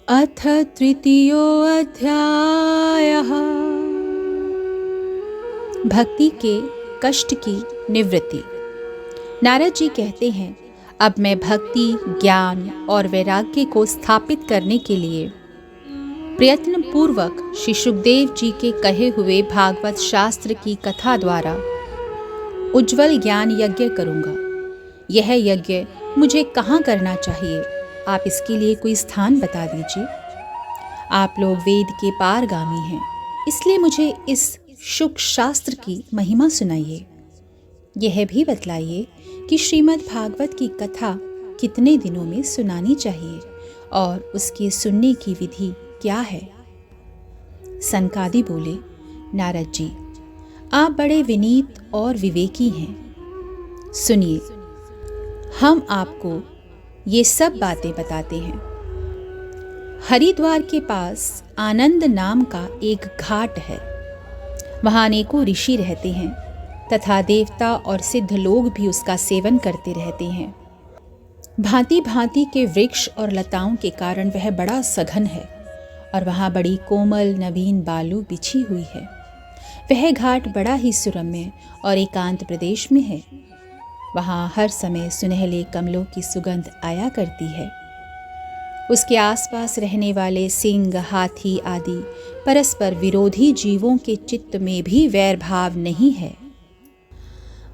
अथ तृतीयोऽध्यायः। भक्ति के कष्ट की निवृत्ति। नारद जी कहते हैं, अब मैं भक्ति, ज्ञान और वैराग्य को स्थापित करने के लिए प्रयत्न पूर्वक श्री सुखदेव जी के कहे हुए भागवत शास्त्र की कथा द्वारा उज्ज्वल ज्ञान यज्ञ करूंगा। यह यज्ञ मुझे कहाँ करना चाहिए? आप इसके लिए कोई स्थान बता दीजिए। आप लोग वेद के पारगामी हैं, इसलिए मुझे इस शुक शास्त्र की महिमा सुनाइए। यह भी बतलाइए कि श्रीमद् भागवत की कथा कितने दिनों में सुनानी चाहिए और उसके सुनने की विधि क्या है। सनकादि बोले, नारद जी, आप बड़े विनीत और विवेकी हैं। सुनिए, हम आपको ये सब बातें बताते हैं। हरिद्वार के पास आनंद नाम का एक घाट है। वहाँ अनेकों ऋषि रहते हैं तथा देवता और सिद्ध लोग भी उसका सेवन करते रहते हैं। भांति भांति के वृक्ष और लताओं के कारण वह बड़ा सघन है और वहाँ बड़ी कोमल नवीन बालू बिछी हुई है। वह घाट बड़ा ही सुरम्य और एकांत प्रदेश में है। वहाँ हर समय सुनहले कमलों की सुगंध आया करती है। उसके आसपास रहने वाले सिंह, हाथी आदि परस्पर विरोधी जीवों के चित्त में भी वैर भाव नहीं है।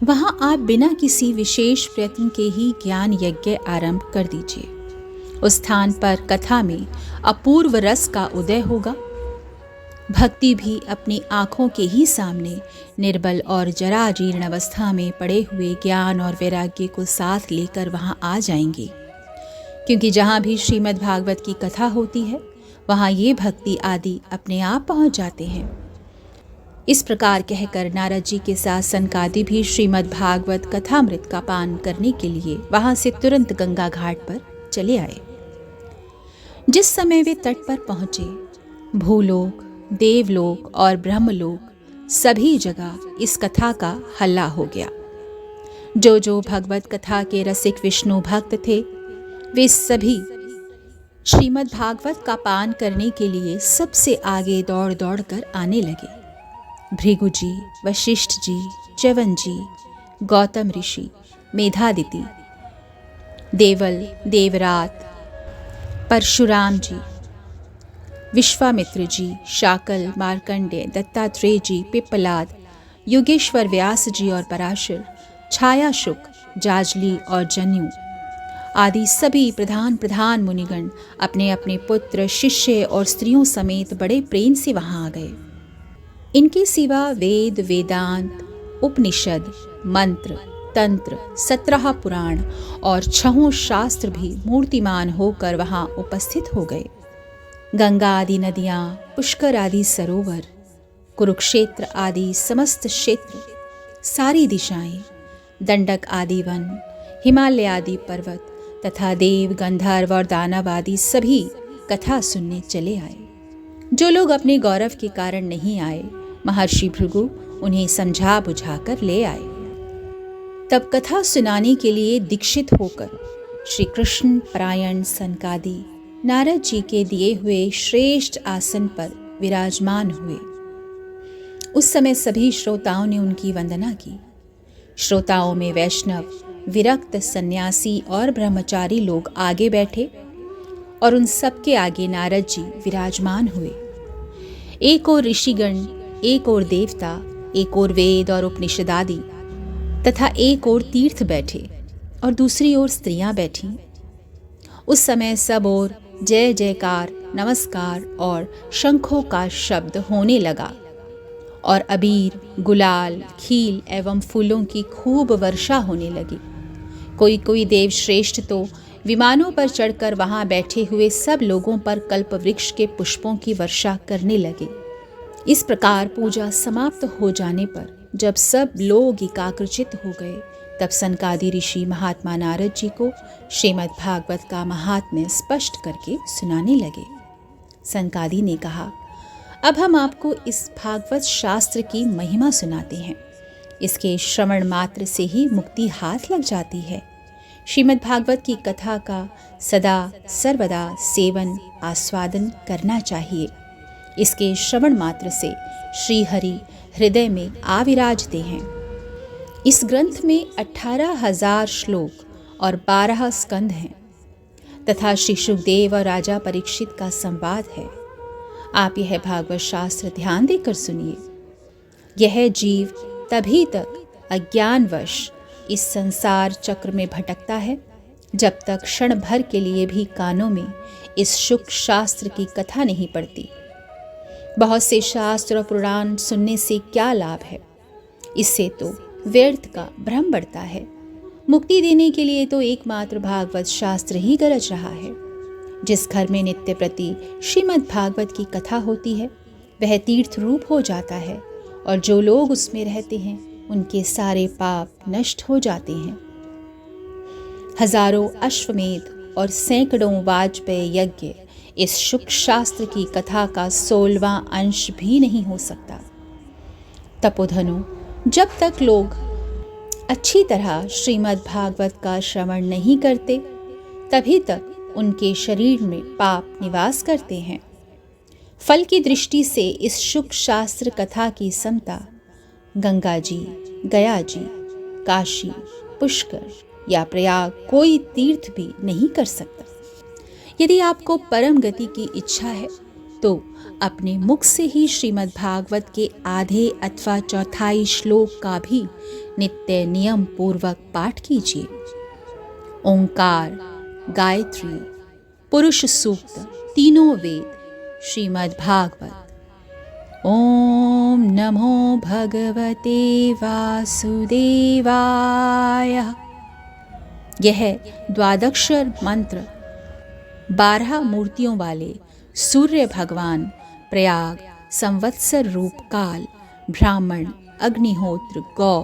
वहाँ आप बिना किसी विशेष प्रयत्न के ही ज्ञान यज्ञ आरंभ कर दीजिए। उस स्थान पर कथा में अपूर्व रस का उदय होगा। भक्ति भी अपनी आँखों के ही सामने निर्बल और जरा जीर्ण अवस्था में पड़े हुए ज्ञान और वैराग्य को साथ लेकर वहाँ आ जाएंगे, क्योंकि जहाँ भी श्रीमद् भागवत की कथा होती है वहाँ ये भक्ति आदि अपने आप पहुँच जाते हैं। इस प्रकार कहकर नारद जी के साथ सनकादि भी श्रीमद् भागवत कथामृत का पान करने के लिए वहाँ से तुरंत गंगा घाट पर चले आए। जिस समय वे तट पर पहुँचे, भूलोक, देवलोक और ब्रह्मलोक सभी जगह इस कथा का हल्ला हो गया। जो भगवत कथा के रसिक विष्णु भक्त थे, वे सभी श्रीमद् भागवत का पान करने के लिए सबसे आगे दौड़ दौड़ कर आने लगे। भृगु जी, वशिष्ठ जी, च्यवन जी, गौतम ऋषि, मेधादिति, देवल, देवरात, परशुराम जी, विश्वामित्र जी, शाकल, मार्कंडेय, दत्तात्रेय जी, पिप्पलाद, योगेश्वर व्यास जी और पराशर, छाया शुक, जाजली और जन्यू आदि सभी प्रधान मुनिगण अपने अपने पुत्र, शिष्य और स्त्रियों समेत बड़े प्रेम से वहां आ गए। इनके सिवा वेद, वेदांत, उपनिषद, मंत्र, तंत्र, 17 पुराण और 6 शास्त्र भी मूर्तिमान होकर वहां उपस्थित हो गए। गंगा आदि नदियाँ, पुष्कर आदि सरोवर, कुरुक्षेत्र आदि समस्त क्षेत्र, सारी दिशाएं, दंडक आदि वन, हिमालय आदि पर्वत तथा देव, गंधर्व और दानव आदि सभी कथा सुनने चले आए। जो लोग अपने गौरव के कारण नहीं आए, महर्षि भृगु उन्हें समझा बुझाकर ले आए। तब कथा सुनाने के लिए दीक्षित होकर श्री कृष्ण परायण सनकादि नारद जी के दिए हुए श्रेष्ठ आसन पर विराजमान हुए। उस समय सभी श्रोताओं ने उनकी वंदना की। श्रोताओं में वैष्णव, विरक्त, सन्यासी और ब्रह्मचारी लोग आगे बैठे और उन सबके आगे नारद जी विराजमान हुए। एक ओर ऋषिगण, एक ओर देवता, एक ओर वेद और उपनिषद आदि तथा एक ओर तीर्थ बैठे और दूसरी ओर स्त्रियां बैठीं। उस समय सब ओर जय जयकार, नमस्कार और शंखों का शब्द होने लगा और अबीर, गुलाल, खील एवं फूलों की खूब वर्षा होने लगी। कोई देव श्रेष्ठ तो विमानों पर चढ़कर वहां बैठे हुए सब लोगों पर कल्प वृक्ष के पुष्पों की वर्षा करने लगे। इस प्रकार पूजा समाप्त हो जाने पर जब सब लोग एकाग्रचित हो गए, तब सनकादि ऋषि महात्मा नारद जी को श्रीमद् भागवत का महात्म्य स्पष्ट करके सुनाने लगे। सनकादि ने कहा, अब हम आपको इस भागवत शास्त्र की महिमा सुनाते हैं। इसके श्रवण मात्र से ही मुक्ति हाथ लग जाती है। श्रीमद् भागवत की कथा का सदा सर्वदा सेवन आस्वादन करना चाहिए। इसके श्रवण मात्र से श्री हरि हृदय में आविराजते हैं। इस ग्रंथ में 18,000 श्लोक और 12 स्कंध हैं तथा श्री सुखदेव और राजा परीक्षित का संवाद है। आप यह भागवत शास्त्र ध्यान देकर सुनिए। यह जीव तभी तक अज्ञानवश इस संसार चक्र में भटकता है जब तक क्षण भर के लिए भी कानों में इस शुक शास्त्र की कथा नहीं पड़ती। बहुत से शास्त्र और पुराण सुनने से क्या लाभ है? इससे तो व्यर्थ का भ्रम बढ़ता है। मुक्ति देने के लिए तो एकमात्र भागवत शास्त्र ही गरज रहा है। जिस घर में नित्य प्रति श्रीमद् भागवत की कथा होती है वह तीर्थ रूप हो जाता है और जो लोग उसमें रहते हैं उनके सारे पाप नष्ट हो जाते हैं। हजारों अश्वमेध और सैकड़ों वाजपेय यज्ञ इस शुक शास्त्र की कथा का 16वां अंश भी नहीं हो सकता। तपोधनो, जब तक लोग अच्छी तरह श्रीमद् भागवत का श्रवण नहीं करते तभी तक उनके शरीर में पाप निवास करते हैं। फल की दृष्टि से इस शुक शास्त्र कथा की समता गंगा जी, गया जी, काशी, पुष्कर या प्रयाग कोई तीर्थ भी नहीं कर सकता। यदि आपको परम गति की इच्छा है तो अपने मुख से ही श्रीमद् भागवत के आधे अथवा चौथाई श्लोक का भी नित्य नियम पूर्वक पाठ कीजिए। ओंकार, गायत्री, पुरुष सूक्त, तीनों वेद, श्रीमद् भागवत। ओम नमो भगवते वासुदेवाय। यह द्वादक्षर मंत्र 12 मूर्तियों वाले सूर्य भगवान, प्रयाग, संवत्सर रूप काल, ब्राह्मण, अग्निहोत्र, गौ,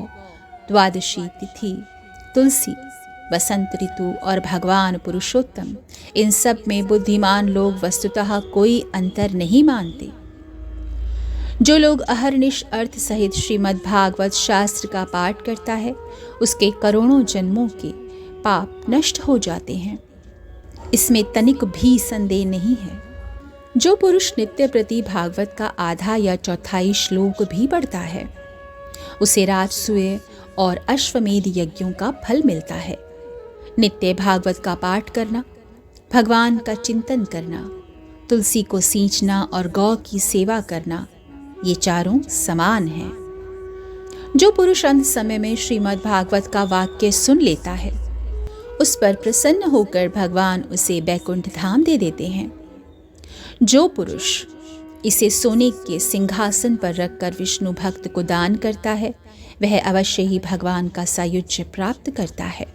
द्वादशी तिथि, तुलसी, वसंत ऋतु और भगवान पुरुषोत्तम, इन सब में बुद्धिमान लोग वस्तुतः कोई अंतर नहीं मानते। जो लोग अहर्निश अर्थ सहित श्रीमद् भागवत शास्त्र का पाठ करता है उसके करोड़ों जन्मों के पाप नष्ट हो जाते हैं। इसमें तनिक भी संदेह नहीं है। जो पुरुष नित्य प्रति भागवत का आधा या चौथाई श्लोक भी पढ़ता है उसे राजसूय और अश्वमेध यज्ञों का फल मिलता है। नित्य भागवत का पाठ करना, भगवान का चिंतन करना, तुलसी को सींचना और गौ की सेवा करना, ये चारों समान हैं। जो पुरुष अंत समय में श्रीमद् भागवत का वाक्य सुन लेता है उस पर प्रसन्न होकर भगवान उसे बैकुंठ धाम दे देते हैं। जो पुरुष इसे सोने के सिंहासन पर रखकर विष्णु भक्त को दान करता है वह अवश्य ही भगवान का सायुज्य प्राप्त करता है।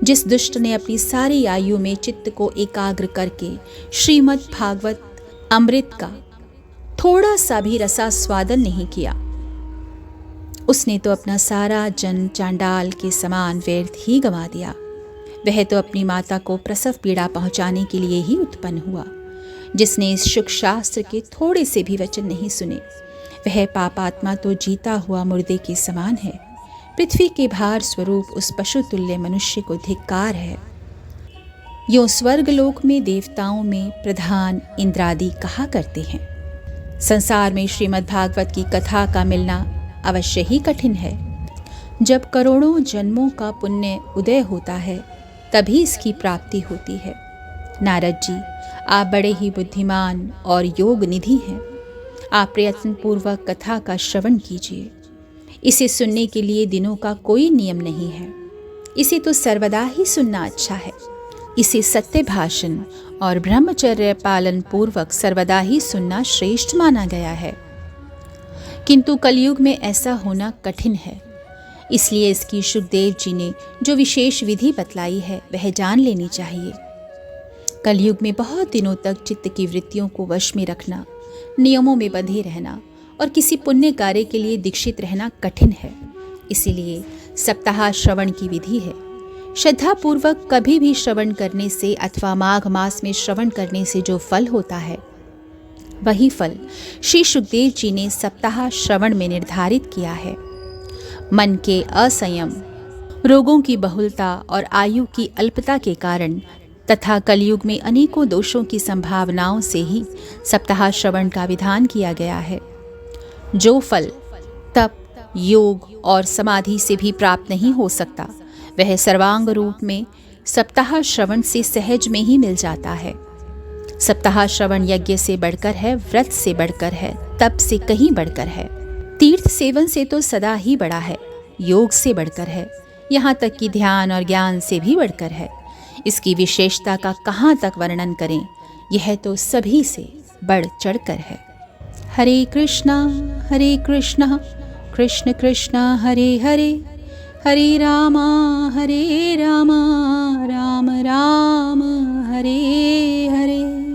जिस दुष्ट ने अपनी सारी आयु में चित्त को एकाग्र करके श्रीमद् भागवत अमृत का थोड़ा सा भी रसास्वादन नहीं किया उसने तो अपना सारा जन्म चांडाल के समान व्यर्थ ही गंवा दिया। वह तो अपनी माता को प्रसव पीड़ा पहुंचाने के लिए ही उत्पन्न हुआ। जिसने इस शुक शास्त्र के थोड़े से भी वचन नहीं सुने वह पापात्मा तो जीता हुआ मुर्दे के समान है। पृथ्वी के भार स्वरूप उस पशु तुल्य मनुष्य को धिक्कार है। यो स्वर्गलोक में देवताओं में प्रधान इंद्रादि कहा करते हैं। संसार में श्रीमद् भागवत की कथा का मिलना अवश्य ही कठिन है। जब करोड़ों जन्मों का पुण्य उदय होता है तभी इसकी प्राप्ति होती है। नारद जी, आप बड़े ही बुद्धिमान और योग निधि हैं। आप प्रयत्न पूर्वक कथा का श्रवण कीजिए। इसे सुनने के लिए दिनों का कोई नियम नहीं है। इसे तो सर्वदा ही सुनना अच्छा है। इसे सत्य भाषण और ब्रह्मचर्य पालन पूर्वक सर्वदा ही सुनना श्रेष्ठ माना गया है। किंतु कलयुग में ऐसा होना कठिन है। इसलिए इसकी सुखदेव जी ने जो विशेष विधि बतलाई है वह जान लेनी चाहिए। कलयुग में बहुत दिनों तक चित्त की वृत्तियों को वश में रखना, नियमों में बंधे रहना और किसी पुण्य कार्य के लिए दीक्षित रहना कठिन है। इसीलिए सप्ताह श्रवण की विधि है। श्रद्धा पूर्वक कभी भी श्रवण करने से अथवा माघ मास में श्रवण करने से जो फल होता है वही फल श्री सुखदेव जी ने सप्ताह श्रवण में निर्धारित किया है। मन के असंयम रोगों की बहुलता और आयु की अल्पता के कारण तथा कलयुग में अनेकों दोषों की संभावनाओं से ही सप्ताह श्रवण का विधान किया गया है। जो फल तप, योग और समाधि से भी प्राप्त नहीं हो सकता, वह सर्वांग रूप में सप्ताह श्रवण से सहज में ही मिल जाता है। सप्ताह श्रवण यज्ञ से बढ़कर है, व्रत से बढ़कर है, तप से कहीं बढ़कर है, तीर्थ सेवन से तो सदा ही बड़ा है, योग से बढ़कर है, यहाँ तक कि ध्यान और ज्ञान से भी बढ़कर है। इसकी विशेषता का कहाँ तक वर्णन करें, यह तो सभी से बढ़ चढ़कर है। हरे कृष्णा कृष्ण कृष्ण हरे हरे, हरे रामा राम राम हरे हरे।